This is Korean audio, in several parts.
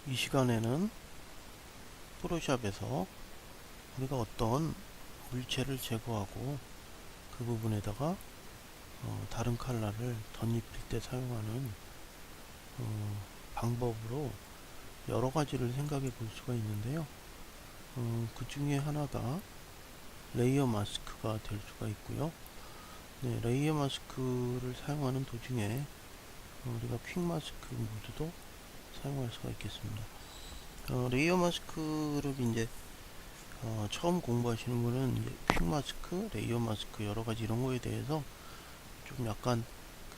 이 시간에는 포토샵에서 우리가 어떤 물체를 제거하고 그 부분에다가 다른 컬러를 덧입힐 때 사용하는 방법으로 여러 가지를 생각해 볼 수가 있는데요. 그 중에 하나가 레이어 마스크가 될 수가 있고요. 네, 레이어 마스크를 사용하는 도중에 우리가 퀵 마스크 모드도 사용할 수가 있겠습니다. 레이어 마스크를 이제 처음 공부하시는 분은 이제 퀵 마스크, 레이어 마스크 여러 가지 이런 거에 대해서 좀 약간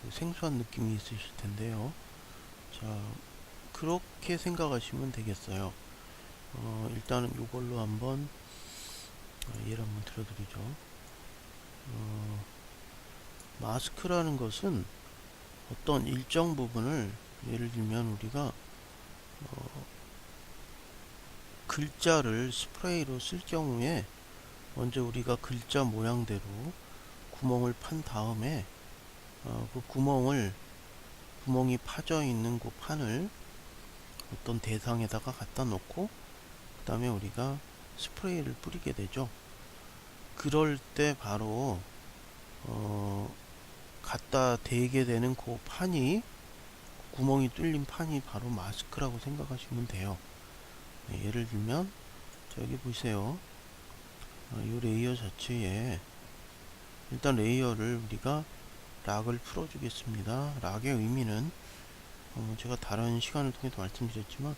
그 생소한 느낌이 있으실 텐데요. 자, 그렇게 생각하시면 되겠어요. 일단은 이걸로 한번 예를 한번 들어드리죠. 마스크라는 것은 어떤 일정 부분을 예를 들면 우리가 글자를 스프레이로 쓸 경우에 먼저 우리가 글자 모양대로 구멍을 판 다음에 그 구멍이 파져 있는 그 판을 어떤 대상에다가 갖다 놓고 그 다음에 우리가 스프레이를 뿌리게 되죠. 그럴 때 바로 갖다 대게 되는 그 판이 구멍이 뚫린 판이 바로 마스크라고 생각하시면 돼요. 네, 예를 들면 여기 보세요. 이 레이어 자체에 일단 레이어를 우리가 락을 풀어 주겠습니다. 락의 의미는 제가 다른 시간을 통해서 말씀드렸지만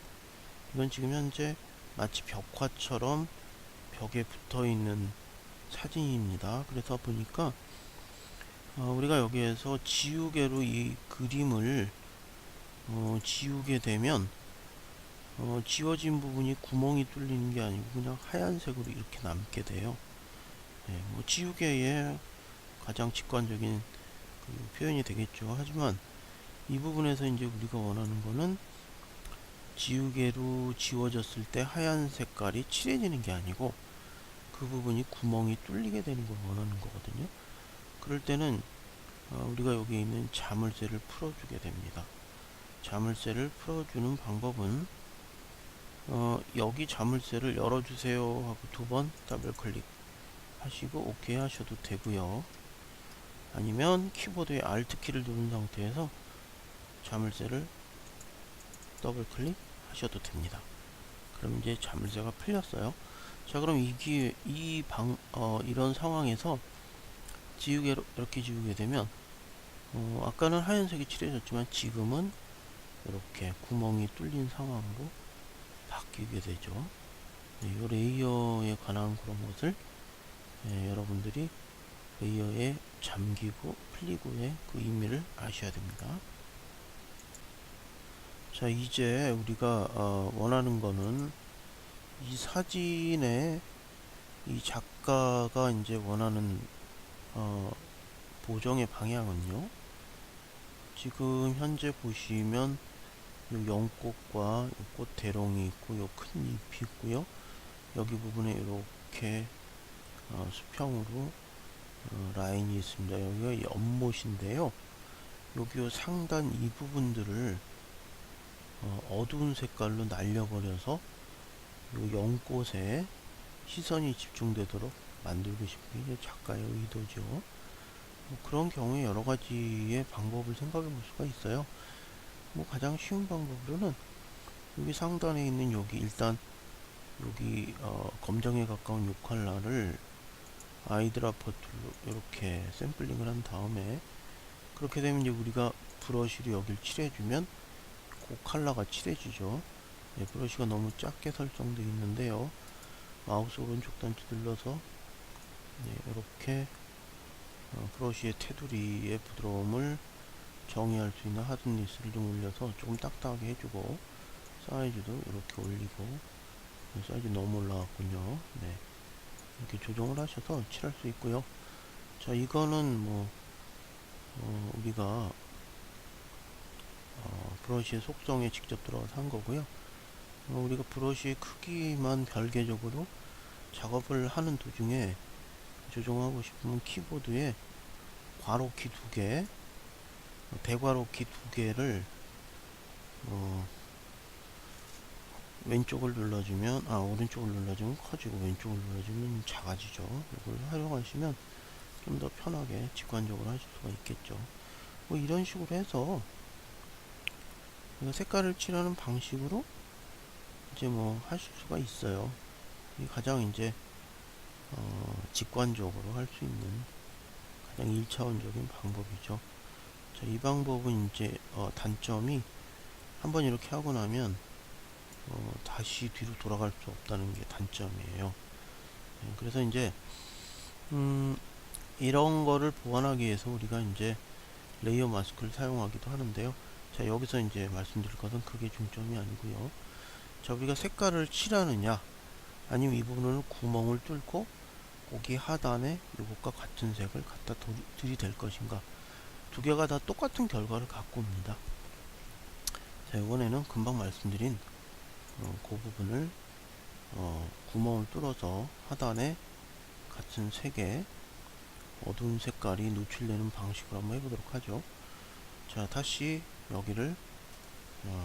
이건 지금 현재 마치 벽화처럼 벽에 붙어 있는 사진입니다. 그래서 보니까 우리가 여기에서 지우개로 이 그림을 지우게 되면 지워진 부분이 구멍이 뚫리는 게 아니고 그냥 하얀색으로 이렇게 남게 돼요. 네, 뭐 지우개의 가장 직관적인 그 표현이 되겠죠. 하지만 이 부분에서 이제 우리가 원하는 거는 지우개로 지워졌을 때 하얀 색깔이 칠해지는 게 아니고 그 부분이 구멍이 뚫리게 되는 걸 원하는 거거든요. 그럴 때는 우리가 여기 있는 자물쇠를 풀어주게 됩니다. 자물쇠를 풀어주는 방법은 여기 자물쇠를 열어주세요 하고 두 번 더블 클릭 하시고 OK 하셔도 되고요. 아니면 키보드의 Alt 키를 누른 상태에서 자물쇠를 더블 클릭 하셔도 됩니다. 그럼 이제 자물쇠가 풀렸어요. 자, 그럼 이런 상황에서 지우개로 이렇게 지우게 되면 아까는 하얀색이 칠해졌지만 지금은 이렇게 구멍이 뚫린 상황으로 바뀌게 되죠. 네, 이 레이어에 관한 그런 것을 여러분들이 레이어에 잠기고 풀리고의 그 의미를 아셔야 됩니다. 자, 이제 우리가 원하는 거는 이 사진에 이 작가가 이제 원하는 보정의 방향은요. 지금 현재 보시면 요 연꽃과 요 꽃 대롱이 있고 요 큰 잎이 있고요. 여기 부분에 이렇게 수평으로 라인이 있습니다. 여기가 연못인데요. 여기 요 상단 이 부분들을 어두운 색깔로 날려버려서 요 연꽃에 시선이 집중되도록 만들고 싶은 게 작가의 의도죠. 그런 경우에 여러 가지의 방법을 생각해 볼 수가 있어요. 뭐 가장 쉬운 방법으로는 여기 상단에 있는 일단 여기 검정에 가까운 요 컬러를 아이드라퍼 툴로 이렇게 샘플링을 한 다음에 그렇게 되면 이제 우리가 브러쉬로 여기를 칠해주면 그 컬러가 칠해지죠. 네, 브러쉬가 너무 작게 설정되어 있는데요. 마우스 오른쪽 단추 눌러서 이렇게 브러쉬의 테두리의 부드러움을 정의할 수 있는 하드니스를 좀 올려서 조금 딱딱하게 해주고 사이즈도 이렇게 올리고 사이즈 너무 올라갔군요. 네, 이렇게 조정을 하셔서 칠할 수 있고요. 자, 이거는 뭐 우리가 브러쉬의 속성에 직접 들어가서 한 거고요. 우리가 브러쉬의 크기만 별개적으로 작업을 하는 도중에 조정하고 싶으면 키보드에 괄호키 2개, 대괄호키 2개를 왼쪽을 눌러주면 오른쪽을 눌러주면 커지고 왼쪽을 눌러주면 작아지죠. 이걸 활용하시면 좀 더 편하게 직관적으로 하실 수가 있겠죠. 뭐 이런 식으로 해서 색깔을 칠하는 방식으로 이제 뭐 하실 수가 있어요. 이 가장 이제 직관적으로 할 수 있는 가장 1차원적인 방법이죠. 자, 이 방법은 이제 단점이 한번 이렇게 하고 나면 다시 뒤로 돌아갈 수 없다는 게 단점이에요. 그래서 이제 이런 거를 보완하기 위해서 우리가 이제 레이어 마스크를 사용하기도 하는데요. 자, 여기서 이제 말씀드릴 것은 그게 중점이 아니고요. 자, 우리가 색깔을 칠하느냐 아니면 이 부분을 구멍을 뚫고 거기 하단에 이것과 같은 색을 갖다 들이댈 것인가, 두 개가 다 똑같은 결과를 갖고 옵니다. 자, 이번에는 금방 말씀드린 그 부분을 구멍을 뚫어서 하단에 같은 색의 어두운 색깔이 노출되는 방식으로 한번 해보도록 하죠. 자, 다시 여기를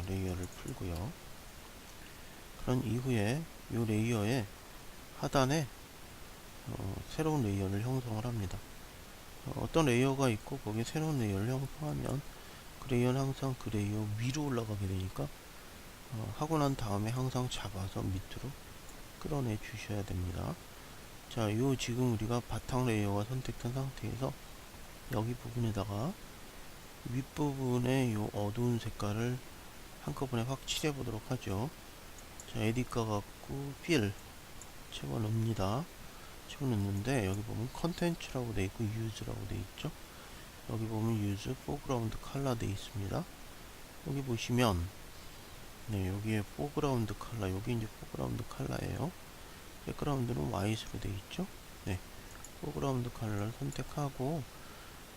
레이어를 풀고요. 그런 이후에 이 레이어의 하단에 새로운 레이어를 형성을 합니다. 어떤 레이어가 있고 거기에 새로운 레이어를 형성하면 그 레이어는 항상 그 레이어 위로 올라가게 되니까 하고 난 다음에 항상 잡아서 밑으로 끌어내 주셔야 됩니다. 자, 요 지금 우리가 바탕 레이어가 선택된 상태에서 여기 부분에다가 윗부분에 요 어두운 색깔을 한꺼번에 확 칠해 보도록 하죠. 자, 에딧 가갖고 필 집어넣습니다. 집어넣는데 여기 보면 컨텐츠라고 돼 있고 유즈라고 돼 있죠. 여기 보면 유즈 포그라운드 컬러 돼 있습니다. 여기 보시면 여기에 포그라운드 컬러, 여기 이제 포그라운드 컬러예요. 백그라운드는 화이트로 돼 있죠. 포그라운드 컬러를 선택하고,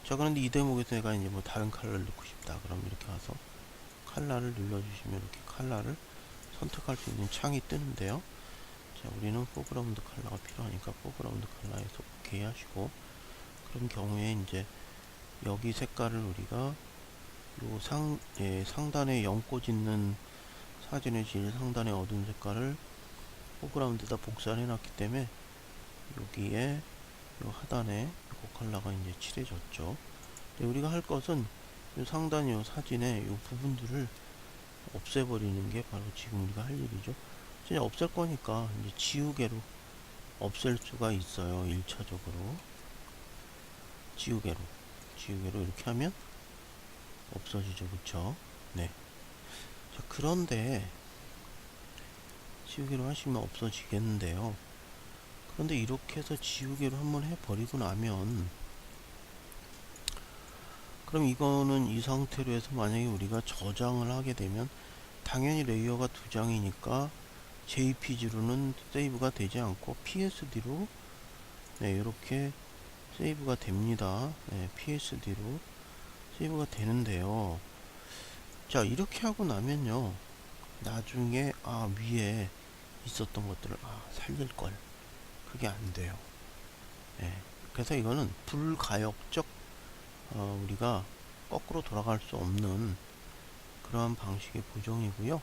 자, 그런데 이 대목에서 내가 이제 뭐 다른 컬러를 넣고 싶다 그럼 이렇게 와서 컬러를 눌러주시면 이렇게 컬러를 선택할 수 있는 창이 뜨는데요. 자, 우리는 포그라운드 컬러가 필요하니까 포그라운드 컬러에서 오케이 하시고, 그런 경우에 이제 여기 색깔을 우리가 요 상단에 연꽃 있는 사진의 제일 상단의 어두운 색깔을 포그라운드에다 복사를 해놨기 때문에 여기에 요 하단에 요 컬러가 이제 칠해졌죠. 우리가 할 것은 요 상단 요 사진의 요 부분들을 없애버리는 게 바로 지금 우리가 할 일이죠. 진짜 없앨 거니까 이제 지우개로 없앨 수가 있어요. 1차적으로 지우개로 이렇게 하면 없어지죠. 그쵸? 네. 자, 그런데 지우개로 하시면 없어지겠는데요. 그런데 이렇게 해서 지우개로 한번 해버리고 나면, 그럼 이거는 이 상태로 해서 만약에 우리가 저장을 하게 되면 당연히 레이어가 두 장이니까 JPG로는 세이브가 되지 않고 PSD로 이렇게 세이브가 됩니다. PSD로 세이브가 되는데요. 자, 이렇게 하고 나면요, 나중에 위에 있었던 것들을 살릴걸, 그게 안 돼요. 그래서 이거는 불가역적 우리가 거꾸로 돌아갈 수 없는 그러한 방식의 보정이고요.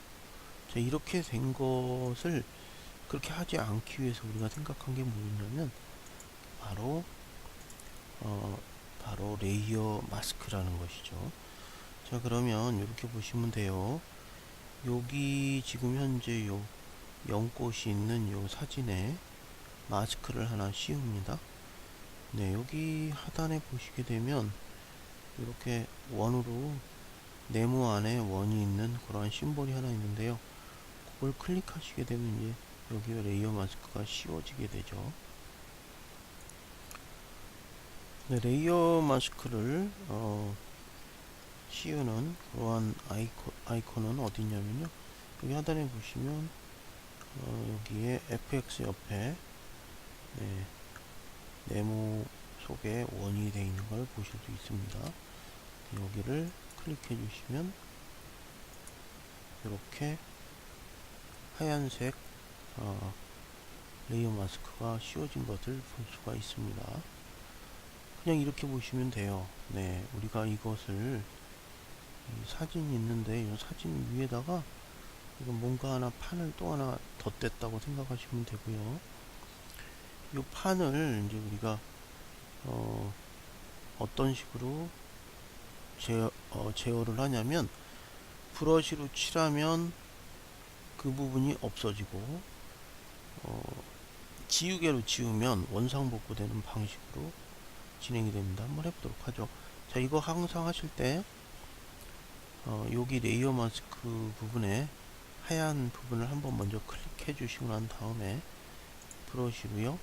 자, 이렇게 된 것을 그렇게 하지 않기 위해서 우리가 생각한 게 뭐냐면 바로 레이어 마스크라는 것이죠. 자, 그러면 이렇게 보시면 돼요. 여기 지금 현재 요 연꽃이 있는 요 사진에 마스크를 하나 씌웁니다. 여기 하단에 보시게 되면 이렇게 원으로 네모 안에 원이 있는 그러한 심볼이 하나 있는데요. 그걸 클릭하시게 되면 이제 여기 레이어 마스크가 씌워지게 되죠. 레이어 마스크를 씌우는 그러한 아이콘은 어디 있냐면요, 여기 하단에 보시면 여기에 FX 옆에 네모 속에 원이 되어 있는 걸 보실 수 있습니다. 여기를 클릭해 주시면 이렇게 하얀색 레이어 마스크가 씌워진 것을 볼 수가 있습니다. 그냥 이렇게 보시면 돼요. 우리가 이것을 이 사진이 있는데 이 사진 위에다가 이건 뭔가 하나 판을 또 하나 덧댔다고 생각하시면 되고요. 이 판을 이제 우리가 어떤 식으로 제어를 하냐면, 브러쉬로 칠하면 그 부분이 없어지고, 지우개로 지우면 원상복구되는 방식으로 진행이 됩니다. 한번 해보도록 하죠. 자, 이거 항상 하실 때 여기 레이어 마스크 부분에 하얀 부분을 한번 먼저 클릭해 주시고 난 다음에 브러쉬로요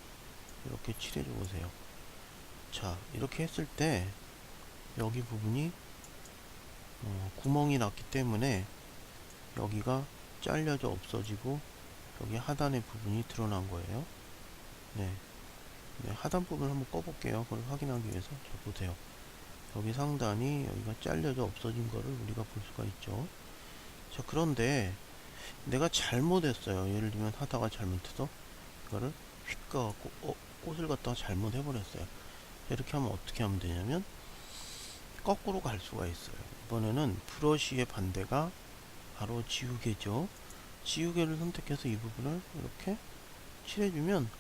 이렇게 칠해 줘 보세요. 자, 이렇게 했을 때 여기 부분이 구멍이 났기 때문에 여기가 잘려져 없어지고 여기 하단의 부분이 드러난 거예요. 네, 하단 부분을 한번 꺼볼게요. 그걸 확인하기 위해서. 자, 보세요. 여기 상단이 여기가 잘려져 없어진 거를 우리가 볼 수가 있죠. 자, 그런데 내가 잘못했어요. 예를 들면 하다가 잘못해서 이거를 휙 가갖고 꽃을 갖다가 잘못 해버렸어요. 이렇게 하면 어떻게 하면 되냐면 거꾸로 갈 수가 있어요. 이번에는 브러쉬의 반대가 바로 지우개죠. 지우개를 선택해서 이 부분을 이렇게 칠해주면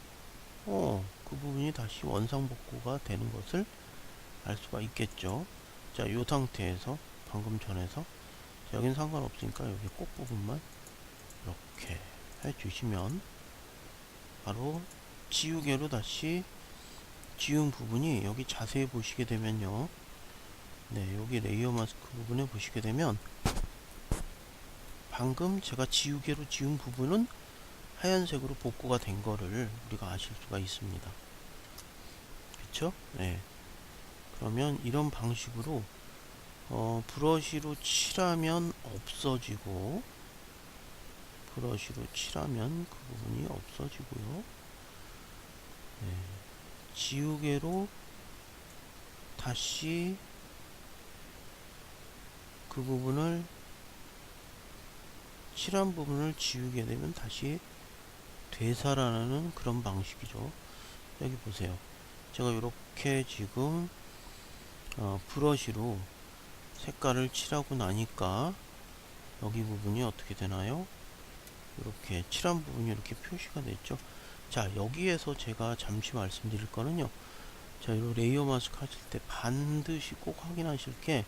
그 부분이 다시 원상복구가 되는 것을 알 수가 있겠죠. 자, 이 상태에서 방금 전에서 여긴 상관없으니까 여기 꽃 부분만 이렇게 해주시면 바로 지우개로 다시 지운 부분이 여기 자세히 보시게 되면요. 네, 여기 레이어 마스크 부분에 보시게 되면 방금 제가 지우개로 지운 부분은 하얀색으로 복구가 된 거를 우리가 아실 수가 있습니다. 그쵸? 네. 그러면 이런 방식으로 브러쉬로 칠하면 없어지고, 브러쉬로 칠하면 그 부분이 없어지고요. 네. 지우개로 다시 그 부분을 칠한 부분을 지우게 되면 다시 되살아나는 그런 방식이죠. 여기 보세요. 제가 이렇게 지금 브러쉬로 색깔을 칠하고 나니까 여기 부분이 어떻게 되나요? 이렇게 칠한 부분이 이렇게 표시가 됐죠. 자, 여기에서 제가 잠시 말씀드릴 거는요. 자, 이 레이어 마스크 하실 때 반드시 꼭 확인하실 게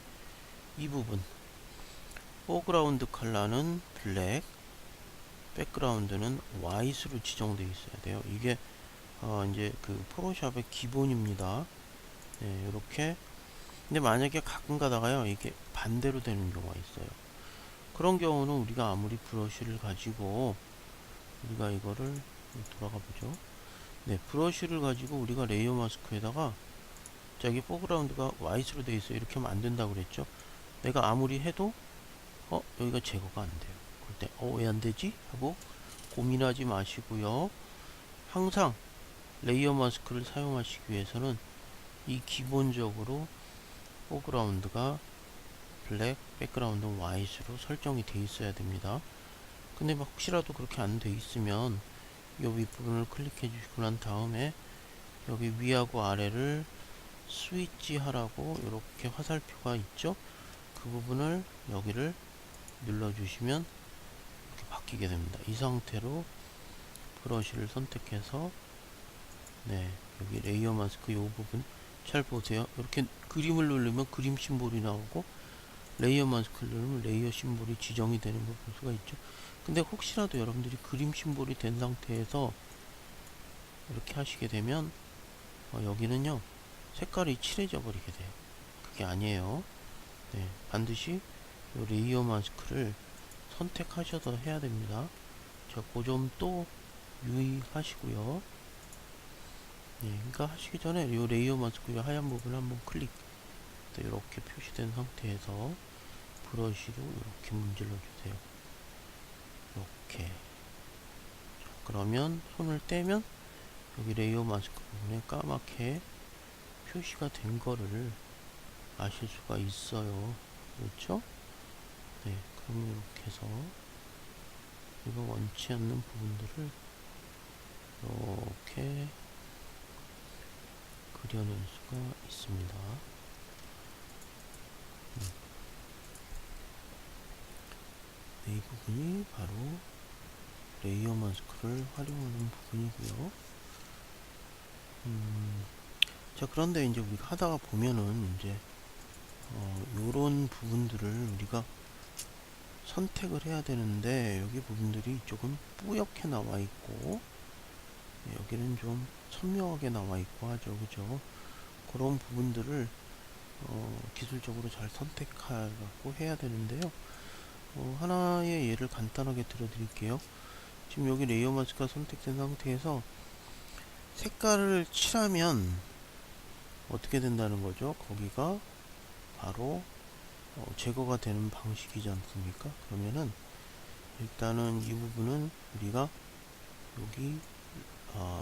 이 부분. 포그라운드 컬러는 블랙, 백그라운드는 화이트로 지정되어 있어야 돼요. 이게 이제 그 포토샵의 기본입니다. 네, 이렇게. 근데 만약에 가끔 가다가요, 이게 반대로 되는 경우가 있어요. 그런 경우는 우리가 아무리 브러쉬를 가지고 우리가 이거를 돌아가 보죠. 네, 브러쉬를 가지고 우리가 레이어 마스크에다가 자, 여기 포그라운드가 화이트로 되어 있어요. 이렇게 하면 안 된다고 그랬죠. 내가 아무리 해도 여기가 제거가 안 돼요. 그럴 때 왜 안 되지? 하고 고민하지 마시고요. 항상 레이어 마스크를 사용하시기 위해서는 이 기본적으로 포그라운드가 블랙, 백그라운드 화이트로 설정이 되어 있어야 됩니다. 근데 막 혹시라도 그렇게 안 되어 있으면 이 윗부분을 클릭해 주시고 난 다음에 여기 위하고 아래를 스위치 하라고 이렇게 화살표가 있죠. 그 부분을 여기를 눌러 주시면 이렇게 바뀌게 됩니다. 이 상태로 브러쉬를 선택해서 네, 여기 레이어 마스크 이 부분 잘 보세요. 이렇게 그림을 누르면 그림 심볼이 나오고 레이어 마스크를 누르면 레이어 심볼이 지정이 되는 걸 볼 수가 있죠. 근데 혹시라도 여러분들이 그림 심볼이 된 상태에서 이렇게 하시게 되면 여기는요 색깔이 칠해져 버리게 돼요. 그게 아니에요. 네, 반드시 이 레이어 마스크를 선택하셔서 해야 됩니다. 자, 그 점 또 유의하시고요. 네, 그러니까 하시기 전에 이 레이어 마스크 하얀 부분을 한번 클릭. 이렇게 표시된 상태에서 브러쉬로 이렇게 문질러 주세요. 이렇게. 자, 그러면 손을 떼면 여기 레이어 마스크 부분에 까맣게 표시가 된 거를 아실 수가 있어요. 그렇죠? 네, 그러면 이렇게 해서 이거 원치 않는 부분들을 이렇게 그려낼 수가 있습니다. 이 부분이 바로 레이어 마스크를 활용하는 부분이고요. 자, 그런데 이제 우리가 하다가 보면은 이제 요런 부분들을 우리가 선택을 해야 되는데, 여기 부분들이 조금 뿌옇게 나와 있고 여기는 좀 선명하게 나와 있고 하죠. 그죠? 그런 부분들을 기술적으로 잘 선택하고 해야 되는데요. 하나의 예를 간단하게 들어 드릴게요. 지금 여기 레이어 마스크가 선택된 상태에서 색깔을 칠하면 어떻게 된다는 거죠? 거기가 바로 제거가 되는 방식이지 않습니까? 그러면은 일단은 이 부분은 우리가 여기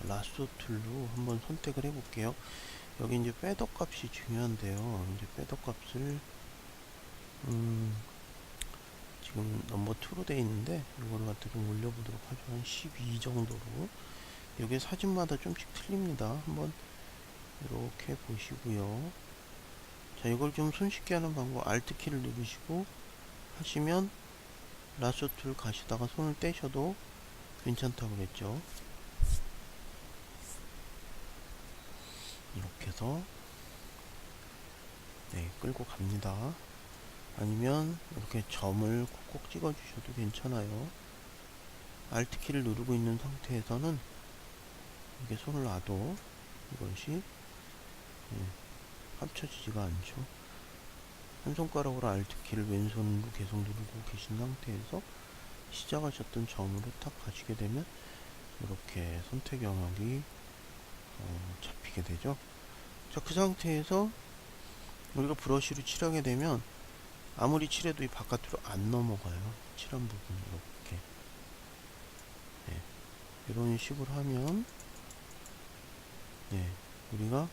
라sso 툴로 한번 선택을 해 볼게요. 여기 이제 패더 값이 중요한데요. 이제 패더 값을 지금 넘버 2로 되어 있는데 이거를 갖다 좀 올려보도록 하죠. 한 12 정도로. 이게 사진마다 좀씩 틀립니다. 한번 이렇게 보시고요. 자, 이걸 좀 손쉽게 하는 방법, Alt 키를 누르시고 하시면 라sso 툴 가시다가 손을 떼셔도 괜찮다고 그랬죠. 이렇게 해서 네, 끌고 갑니다. 아니면 이렇게 점을 콕콕 찍어 주셔도 괜찮아요. Alt 키를 누르고 있는 상태에서는 이렇게 손을 놔도 이것이 합쳐지지가 않죠. 한 손가락으로 Alt 키를 왼손으로 계속 누르고 계신 상태에서 시작하셨던 점으로 딱 가시게 되면 이렇게 선택 영역이 잡히게 되죠. 자, 그 상태에서 우리가 브러쉬로 칠하게 되면 아무리 칠해도 이 바깥으로 안 넘어가요. 칠한 부분이 이렇게. 네. 이런 식으로 하면 네, 우리가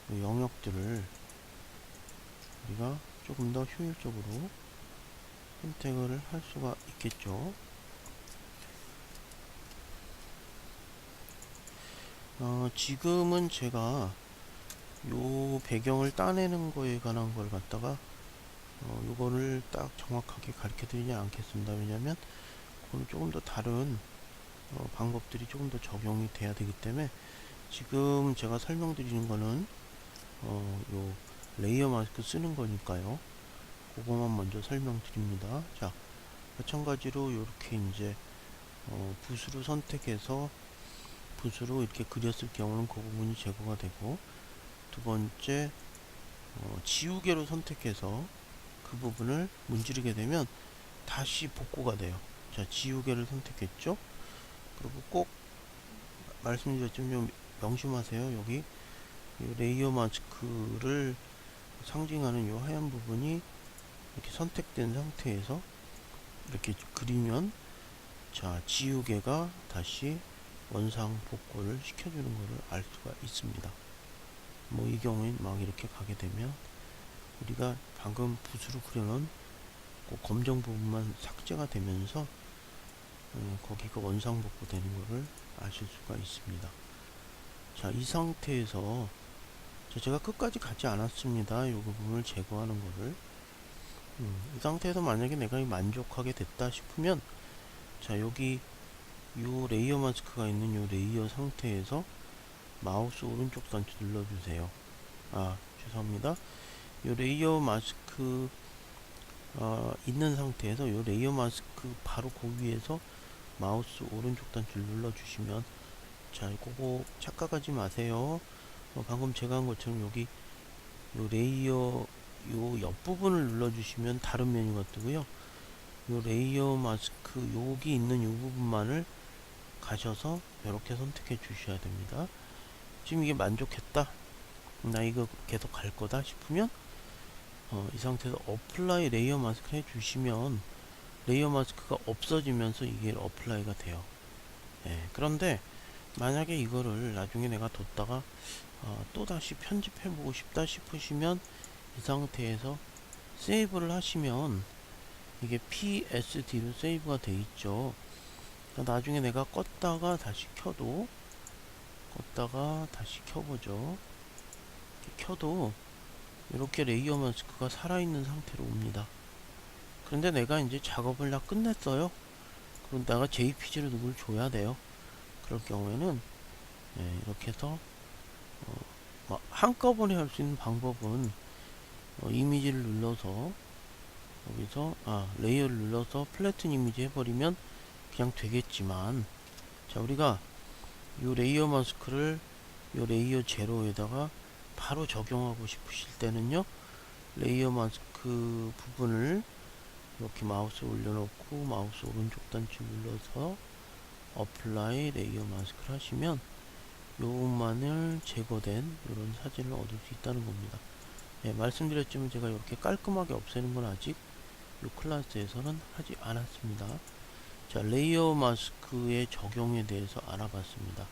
그 영역들을 우리가 조금 더 효율적으로 선택을 할 수가 있겠죠. 지금은 제가 요 배경을 따내는 거에 관한 걸 갖다가 요거를 딱 정확하게 가르쳐 드리지 않겠습니다. 왜냐면 그거는 조금 더 다른 방법들이 조금 더 적용이 돼야 되기 때문에 지금 제가 설명드리는 거는 요 레이어 마스크 쓰는 거니까요. 그거만 먼저 설명드립니다. 자, 마찬가지로 이렇게 이제 붓으로 선택해서 붓으로 이렇게 그렸을 경우는 그 부분이 제거가 되고, 두 번째 지우개로 선택해서 그 부분을 문지르게 되면 다시 복구가 돼요. 자, 지우개를 선택했죠. 그리고 꼭 말씀드렸지만 좀 명심하세요. 여기 이 레이어 마스크를 상징하는 이 하얀 부분이 이렇게 선택된 상태에서 이렇게 그리면, 자, 지우개가 다시 원상 복구를 시켜주는 것을 알 수가 있습니다. 뭐 이 경우엔 막 이렇게 가게 되면 우리가 방금 붓으로 그려놓은 그 검정 부분만 삭제가 되면서 거기가 원상 복구되는 것을 아실 수가 있습니다. 자, 이 상태에서 제가 끝까지 가지 않았습니다. 이 부분을 제거하는 거를. 이 상태에서 만약에 내가 만족하게 됐다 싶으면, 자, 여기 요 레이어 마스크가 있는 요 레이어 상태에서 마우스 오른쪽 단추 눌러주세요. 죄송합니다. 요 레이어 마스크 있는 상태에서 요 레이어 마스크 바로 그 위에서 마우스 오른쪽 단추를 눌러주시면, 자, 그거 착각하지 마세요. 방금 제가 한 것처럼 여기 요 레이어 요 옆부분을 눌러주시면 다른 메뉴가 뜨고요. 요 레이어 마스크 여기 있는 요 부분만을 가셔서 이렇게 선택해 주셔야 됩니다. 지금 이게 만족했다, 나 이거 계속 갈 거다 싶으면 이 상태에서 어플라이 레이어 마스크 해 주시면 레이어 마스크가 없어지면서 이게 어플라이가 돼요. 그런데 만약에 이거를 나중에 내가 뒀다가 또 다시 편집해 보고 싶다 싶으시면 이 상태에서 세이브를 하시면 이게 PSD로 세이브가 돼 있죠. 나중에 내가 껐다가 다시 켜도, 껐다가 다시 켜보죠. 켜도 이렇게 레이어 마스크가 살아있는 상태로 옵니다. 그런데 내가 이제 작업을 다 끝냈어요. 그럼 내가 JPG를 누굴 줘야 돼요. 그럴 경우에는 이렇게 해서 한꺼번에 할 수 있는 방법은 이미지를 눌러서 여기서 레이어를 눌러서 플래튼 이미지 해버리면 그냥 되겠지만, 자, 우리가 이 레이어 마스크를 이 레이어 제로에다가 바로 적용하고 싶으실 때는요, 레이어 마스크 부분을 이렇게 마우스 올려놓고 마우스 오른쪽 단추 눌러서 어플라이 레이어 마스크를 하시면 요것만을 제거된 이런 사진을 얻을 수 있다는 겁니다. 말씀드렸지만 제가 이렇게 깔끔하게 없애는 건 아직 이 클래스에서는 하지 않았습니다. 자, 레이어 마스크의 적용에 대해서 알아봤습니다.